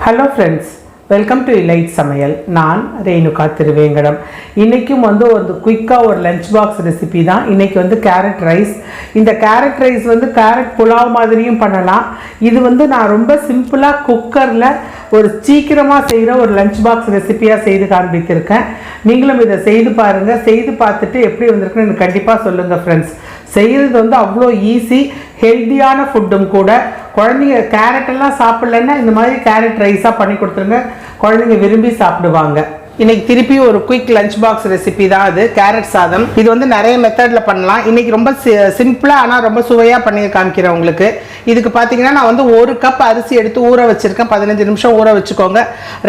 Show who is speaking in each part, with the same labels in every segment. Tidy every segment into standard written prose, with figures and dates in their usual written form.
Speaker 1: Hello friends, welcome to elite சமையல். நான் ரேணுகா திருவேங்கடம். இன்றைக்கும் ஒரு குயிக்காக ஒரு லஞ்ச் பாக்ஸ் ரெசிபி தான். இன்றைக்கி கேரட் ரைஸ். இந்த கேரட் ரைஸ் கேரட் புலாவ் மாதிரியும் பண்ணலாம். இது நான் ரொம்ப சிம்பிளாக குக்கரில் ஒரு சீக்கிரமாக செய்கிற ஒரு லஞ்ச் பாக்ஸ் ரெசிபியாக செய்து காண்பித்திருக்கேன். நீங்களும் இதை செய்து பாருங்கள். செய்து பார்த்துட்டு எப்படி வந்திருக்குன்னு எனக்கு கண்டிப்பாக சொல்லுங்கள் ஃப்ரெண்ட்ஸ். செய்கிறது அவ்வளோ ஈஸி, ஹெல்த்தியான ஃபுட்டும் கூட. குழந்தைங்க கேரட்டெல்லாம் சாப்பிட்லன்னா இந்த மாதிரி கேரட் ரைஸாக பண்ணி கொடுத்துருங்க, குழந்தைங்க விரும்பி சாப்பிடுவாங்க. இன்றைக்கி திருப்பி ஒரு குயிக் லஞ்ச் பாக்ஸ் ரெசிபி தான் அது, கேரட் சாதம். இது நிறைய மெத்தடில் பண்ணலாம். இன்றைக்கி ரொம்ப சிம்பிளாக ஆனால் ரொம்ப சுவையாக பண்ணி காமிக்கிறேன் உங்களுக்கு. இதுக்கு பார்த்தீங்கன்னா நான் 1 கப் அரிசி எடுத்து ஊற வச்சுருக்கேன். 15 நிமிஷம் ஊற வச்சுக்கோங்க.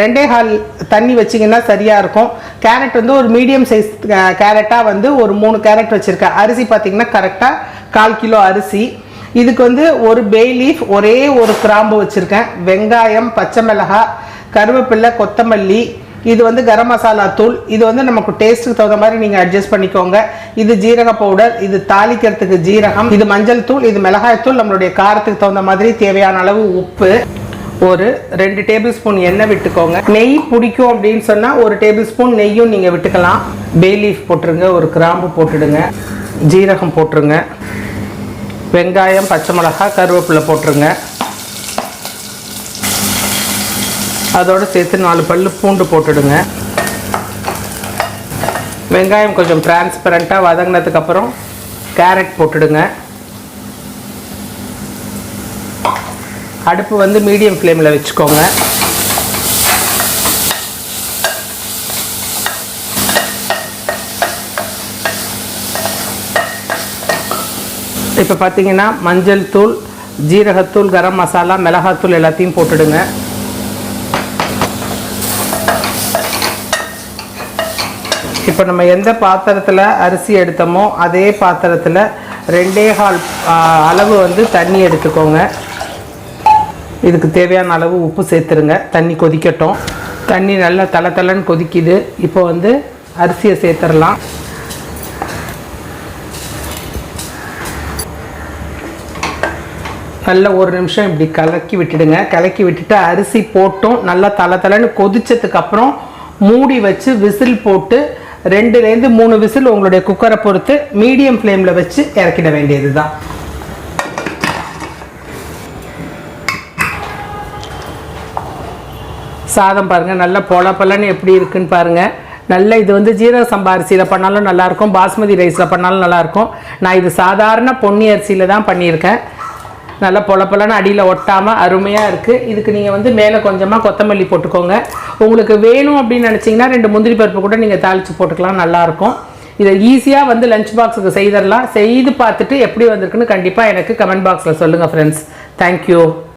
Speaker 1: 2.25 தண்ணி வச்சிங்கன்னா சரியாக இருக்கும். கேரட் ஒரு மீடியம் சைஸ் கேரட்டாக ஒரு 3 கேரட் வச்சுருக்கேன். அரிசி பார்த்தீங்கன்னா கரெக்டாக 1/4 கிலோ அரிசி. இதுக்கு ஒரு பே லீஃப், ஒரே ஒரு கிராம்பு வச்சுருக்கேன். வெங்காயம், பச்சை மிளகாய், கருவேப்பிலை, கொத்தமல்லி. இது கரம் மசாலா தூள். இது நமக்கு டேஸ்ட்டுக்கு தகுந்த மாதிரி நீங்கள் அட்ஜஸ்ட் பண்ணிக்கோங்க. இது ஜீரக பவுடர், இது தாளிக்கிறதுக்கு ஜீரகம், இது மஞ்சள் தூள், இது மிளகாய் தூள். நம்மளுடைய காரத்துக்கு தகுந்த மாதிரி தேவையான அளவு உப்பு. ஒரு 2 டேபிள் ஸ்பூன் எண்ணெய் விட்டுக்கோங்க. நெய் பிடிக்கும் அப்படின்னு சொன்னால் 1 டேபிள் ஸ்பூன் நெய்யும் நீங்கள் விட்டுக்கலாம். பே லீஃப் போட்டுருங்க, ஒரு கிராம்பு போட்டுடுங்க, ஜீரகம் போட்டுருங்க, வெங்காயம், பச்சை மிளகாய், கருவேப்பிலை போட்டுருங்க. அதோடு சேர்த்து 4 பல்லு பூண்டு போட்டுடுங்க. வெங்காயம் கொஞ்சம் டிரான்ஸ்பரண்ட்டாக வதங்கினதுக்கப்புறம் கேரட் போட்டுடுங்க. அடுப்பு மீடியம் ஃப்ளேமில் வச்சுக்கோங்க. இப்போ பார்த்தீங்கன்னா மஞ்சள் தூள், ஜீரகத்தூள், கரம் மசாலா, மிளகாத்தூள் எல்லாத்தையும் போட்டுடுங்க. இப்போ நம்ம எந்த பாத்திரத்தில் அரிசி எடுத்தோமோ அதே பாத்திரத்தில் 2.25 அளவு தண்ணி எடுத்துக்கோங்க. இதுக்கு தேவையான அளவு உப்பு சேர்த்துருங்க. தண்ணி கொதிக்கட்டும். தண்ணி நல்லா தளன்னு கொதிக்குது. இப்போ அரிசியை சேர்த்துடலாம். நல்லா 1 நிமிஷம் இப்படி கலக்கி விட்டுடுங்க. கலக்கி விட்டுட்டு அரிசி போட்டும் நல்லா தளன்னு கொதிச்சதுக்கப்புறம் மூடி வச்சு விசில் போட்டு 2லேருந்து 3 விசில் உங்களுடைய குக்கரை பொறுத்து மீடியம் ஃப்ளேமில் வச்சு இறக்கிட வேண்டியது தான். சாதம் பாருங்கள், நல்லா பொலன்னு எப்படி இருக்குன்னு பாருங்கள். நல்லா இது ஜீரக சம்பா அரிசியில் பண்ணாலும் நல்லாயிருக்கும், பாஸ்மதி ரைஸில் பண்ணாலும் நல்லாயிருக்கும். நான் இது சாதாரண பொன்னி அரிசியில் தான் பண்ணியிருக்கேன். நல்லா பொலன்னு அடியில் ஒட்டாமல் அருமையாக இருக்குது. இதுக்கு நீங்கள் மேலே கொஞ்சமாக கொத்தமல்லி போட்டுக்கோங்க. உங்களுக்கு வேணும் அப்படின்னு நினச்சிங்கன்னா 2 முந்திரி பருப்பு கூட நீங்கள் தாளித்து போட்டுக்கலாம், நல்லாயிருக்கும். இதை ஈஸியாக லஞ்ச் பாக்ஸுக்கு செய்திடலாம். செய்து பார்த்துட்டு எப்படி வந்திருக்குன்னு கண்டிப்பாக எனக்கு கமெண்ட் பாக்ஸில் சொல்லுங்கள் ஃப்ரெண்ட்ஸ். தேங்க்யூ.